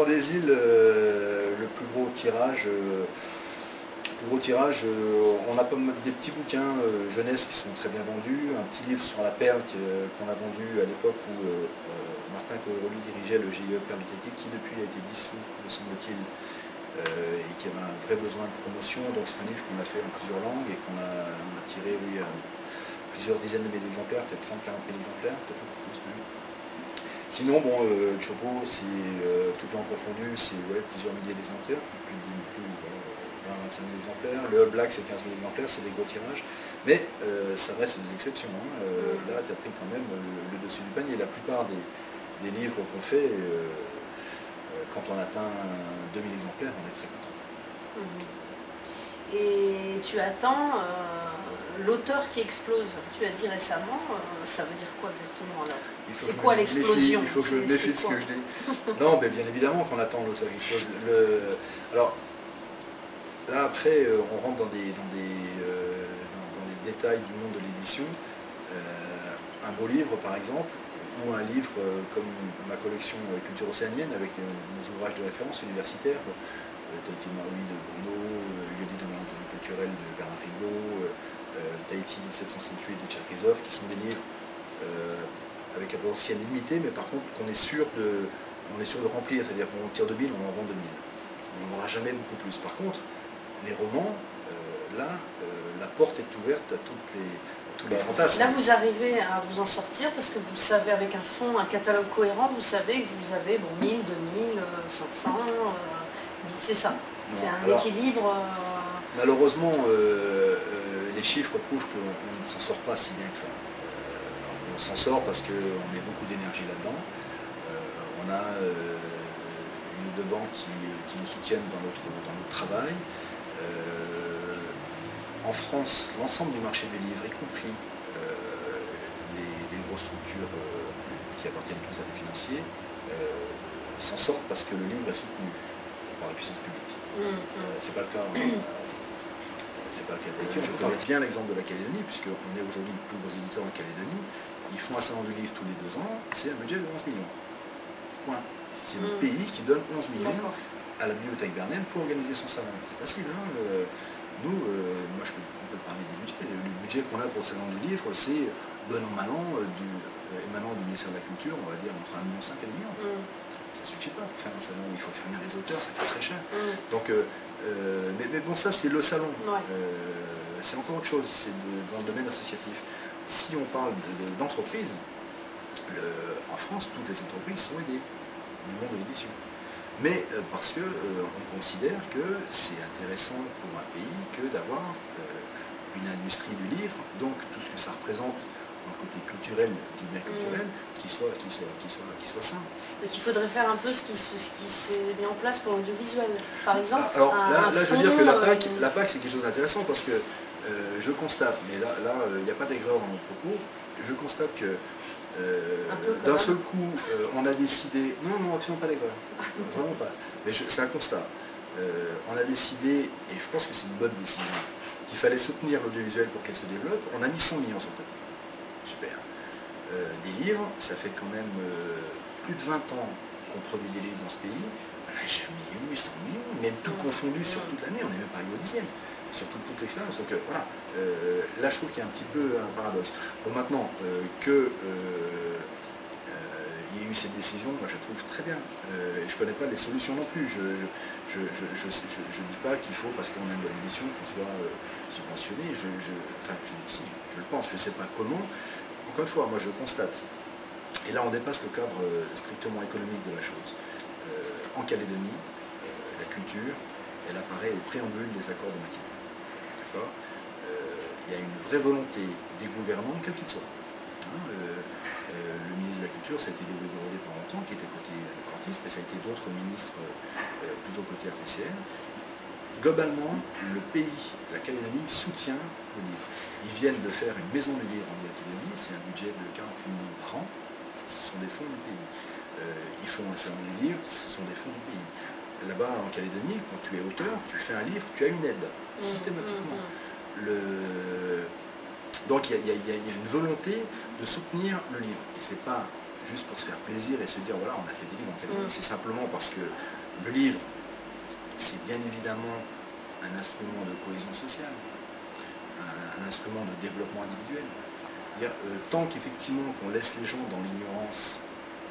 des îles, le plus gros tirage, on a pas mal des petits bouquins jeunesse qui sont très bien vendus, un petit livre sur la perle qu'on a vendu à l'époque où Martin Coeroli dirigeait le GIE Perle Médiatique, qui depuis a été dissous, me semble-t-il, et qui avait un vrai besoin de promotion. Donc c'est un livre qu'on a fait en plusieurs langues et qu'on a tiré plusieurs dizaines de milliers d'exemplaires, peut-être 30-40 000 exemplaires, peut-être un peu plus même. Sinon, bon, Chopo, c'est tout en confondu, c'est plusieurs milliers d'exemplaires, plus de 20-25 000 exemplaires. Le All Black, c'est 15 000 exemplaires, c'est des gros tirages. Mais ça reste des exceptions. Hein. Là, tu as pris quand même le dessus du panier. La plupart des livres qu'on fait, quand on atteint 2000 exemplaires, on est très content. Et tu attends l'auteur qui explose. Tu as dit récemment, ça veut dire quoi exactement alors? C'est quoi l'explosion? Il faut que je me méfie de ce que je dis. Non, mais bien évidemment qu'on attend l'auteur qui explose. Alors, là après, on rentre dans les détails du monde de l'édition. Un beau livre, par exemple, ou un livre comme ma collection Culture océanienne, avec nos ouvrages de référence universitaires, Tahiti Maui de Bruno, Lieu de culturel de Bernard Rigaud, Tahiti 1768 de Tcherkizov, qui sont des livres avec un potentiel limité, mais par contre qu'on est sûr de remplir, c'est-à-dire qu'on tire 2000, on en vend 2000. On n'en vendra jamais beaucoup plus. Par contre, les romans, là, la porte est ouverte à tous les fantasmes. Là, vous arrivez à vous en sortir parce que vous savez, avec un fond, un catalogue cohérent, vous savez que vous avez 1000, 2000, 500, c'est ça. C'est un équilibre. Malheureusement, les chiffres prouvent qu'on ne s'en sort pas si bien que ça. On s'en sort parce qu'on met beaucoup d'énergie là-dedans. On a une ou deux banques qui nous soutiennent dans notre travail. En France, l'ensemble du marché des livres, y compris les grosses structures qui appartiennent tous à des financiers, s'en sortent parce que le livre est soutenu par la puissance publique. C'est pas le cas. C'est pas le cas d'Haïti. Je connais bien l'exemple de la Calédonie, puisqu'on est aujourd'hui le plus gros éditeur en Calédonie. Ils font un salon du livre tous les 2 ans, c'est un budget de 11 millions. Point. C'est le pays qui donne 11 millions à la bibliothèque Bernheim pour organiser son salon. C'est facile, hein. Nous, moi on peut parler du budget. Le budget qu'on a pour le salon du livre, c'est bon an mal an, émanant du ministère de la Culture, on va dire entre 1,5 million et 2 millions. Ça ne suffit pas pour faire un salon où il faut faire venir les auteurs, ça coûte très cher. Donc, mais bon, ça c'est le salon. C'est encore autre chose, c'est dans le domaine associatif. Si on parle d'entreprise, en France, toutes les entreprises sont aidées du monde de l'édition. Mais parce qu'on considère que c'est intéressant pour un pays que d'avoir une industrie du livre, donc tout ce que ça représente dans le côté culturel du bien culturel, qui soit sain. Donc il faudrait faire un peu ce qui s'est mis en place pour l'audiovisuel. Par exemple, alors là je veux dire que la PAC c'est quelque chose d'intéressant parce que je constate, mais là il n'y a pas d'aigreur dans mon propos, je constate que d'un seul coup on a décidé, non absolument pas d'aigreur, vraiment pas, mais c'est un constat. On a décidé, et je pense que c'est une bonne décision, qu'il fallait soutenir l'audiovisuel pour qu'elle se développe. On a mis 100 millions sur le tapis. Super. Des livres, ça fait quand même plus de 20 ans qu'on produit des livres dans ce pays. On n'a jamais eu 100 millions, même tout confondu sur toute l'année, on n'est même pas arrivé au 10e, sur toute l'expérience. Donc voilà, là je trouve qu'il y a un petit peu un paradoxe. Bon, maintenant il y a eu cette décision, moi je la trouve très bien. Je ne connais pas les solutions non plus. Je ne dis pas qu'il faut, parce qu'on a une bonne édition, qu'on soit subventionné. Je le pense, je ne sais pas comment. Encore une fois, moi je constate. Et là on dépasse le cadre strictement économique de la chose. En Calédonie, la culture, elle apparaît au préambule des accords de Matignon. D'accord ? Il y a une vraie volonté des gouvernants, quels qu'ils soient. Le ministre de la Culture, ça a été Dédé Gorodé pendant longtemps, qui était côté cortiste, mais ça a été d'autres ministres plutôt côté APCR. Globalement, le pays, la Calédonie, soutient le livre. Ils viennent de faire une maison du livre en Calédonie, c'est un budget de 48 millions par an, ce sont des fonds du pays. Ils font un salon du livre, ce sont des fonds du pays. Là-bas, en Calédonie, quand tu es auteur, tu fais un livre, tu as une aide, systématiquement. Donc il y a une volonté de soutenir le livre. Et c'est pas juste pour se faire plaisir et se dire voilà, on a fait des livres en quelques mois. C'est simplement parce que le livre, c'est bien évidemment un instrument de cohésion sociale, un instrument de développement individuel. Tant qu'effectivement qu'on laisse les gens dans l'ignorance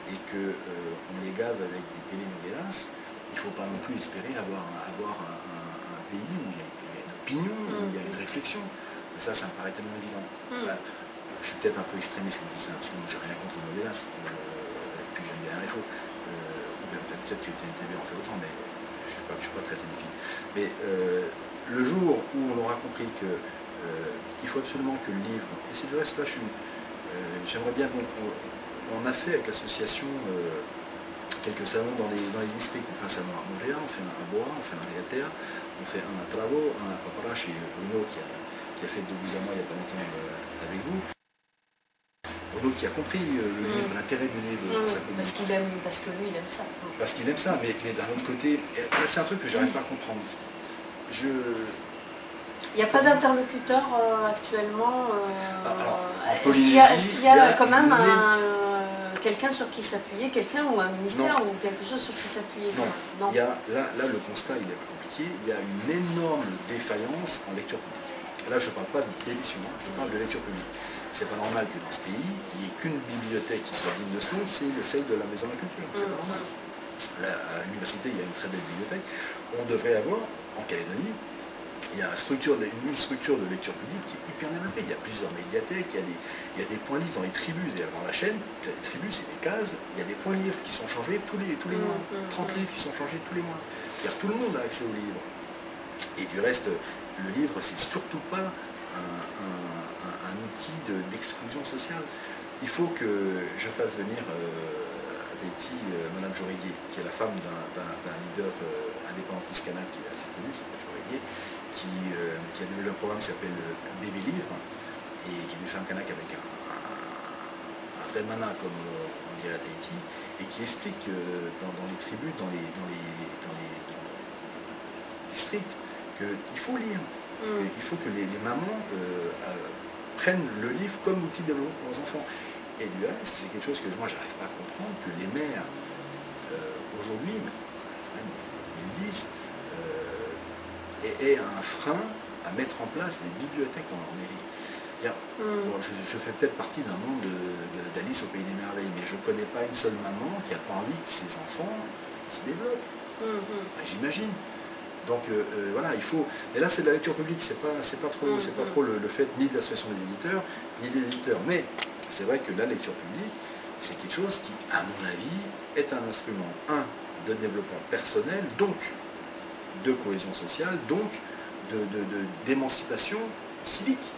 et qu'on les gave avec des télénovelas, il ne faut pas non plus espérer avoir un pays où il y a une opinion, où il y a une réflexion. Et ça me paraît tellement évident. Je suis peut-être un peu extrémiste quand je dis ça, parce que moi j'ai rien contre les novelas, puis j'aime bien l'info. Peut-être que TNTV en fait autant, mais je ne suis pas très téléphile. Mais le jour où on aura compris que il faut absolument que le livre, et c'est du reste là, j'aimerais bien, on a fait avec l'association quelques salons dans les districts. On fait un salon à Montréal, on fait un à Bois, on fait un à Léater, on fait un à Travo, un à Papara chez Bruno qui a fait de vous à moi il n'y a pas longtemps avec vous. Bruno qui a compris le livre, l'intérêt du livre. Parce que lui il aime ça. Parce qu'il aime ça, mais d'un autre côté, c'est un truc que j'arrive pas à comprendre. Il n'y a pas d'interlocuteur actuellement. Est-ce qu'il y a quand même quelqu'un sur qui s'appuyer, quelqu'un ou un ministère ou quelque chose sur qui s'appuyer? Non. Là, le constat il est compliqué. Il y a une énorme défaillance en lecture publique. Là, je ne parle pas d'édition, je parle de lecture publique. C'est pas normal que dans ce pays, il n'y ait qu'une bibliothèque qui soit digne de ce nom, c'est celle de la Maison de la Culture. C'est pas normal. À l'université, il y a une très belle bibliothèque. On devrait avoir, en Calédonie, il y a une structure de lecture publique qui est hyper développée. Il y a plusieurs médiathèques, il y a des points livres dans les tribus. Dans la chaîne, les tribus, c'est des cases, il y a des points livres qui sont changés tous les mois. 30 livres qui sont changés tous les mois. C'est-à-dire tout le monde a accès aux livres. Et du reste, le livre, c'est surtout pas un outil d'exclusion sociale. Il faut que je fasse venir à Tahiti Madame Joréguier, qui est la femme d'un leader indépendantiste kanak qui est assez connu, qui s'appelle Joréguier, qui a développé un programme qui s'appelle Bébé Livre, et qui est une femme kanak avec un vrai mana, comme on dirait à Tahiti, et qui explique dans les tribus, dans les districts, qu'il faut lire. Il faut que les mamans prennent le livre comme outil de développement pour leurs enfants. Et du reste, c'est quelque chose que moi j'arrive pas à comprendre, que les mères aujourd'hui, même 2010, aient un frein à mettre en place des bibliothèques dans leur mairie. Bon, je fais peut-être partie d'un monde d'Alice au Pays des Merveilles, mais je ne connais pas une seule maman qui n'a pas envie que ses enfants se développent. Enfin, j'imagine. Donc voilà, il faut. Et là, c'est de la lecture publique, c'est pas trop le fait ni de l'association des éditeurs, ni des éditeurs. Mais c'est vrai que la lecture publique, c'est quelque chose qui, à mon avis, est un instrument, de développement personnel, donc de cohésion sociale, donc d'émancipation civique.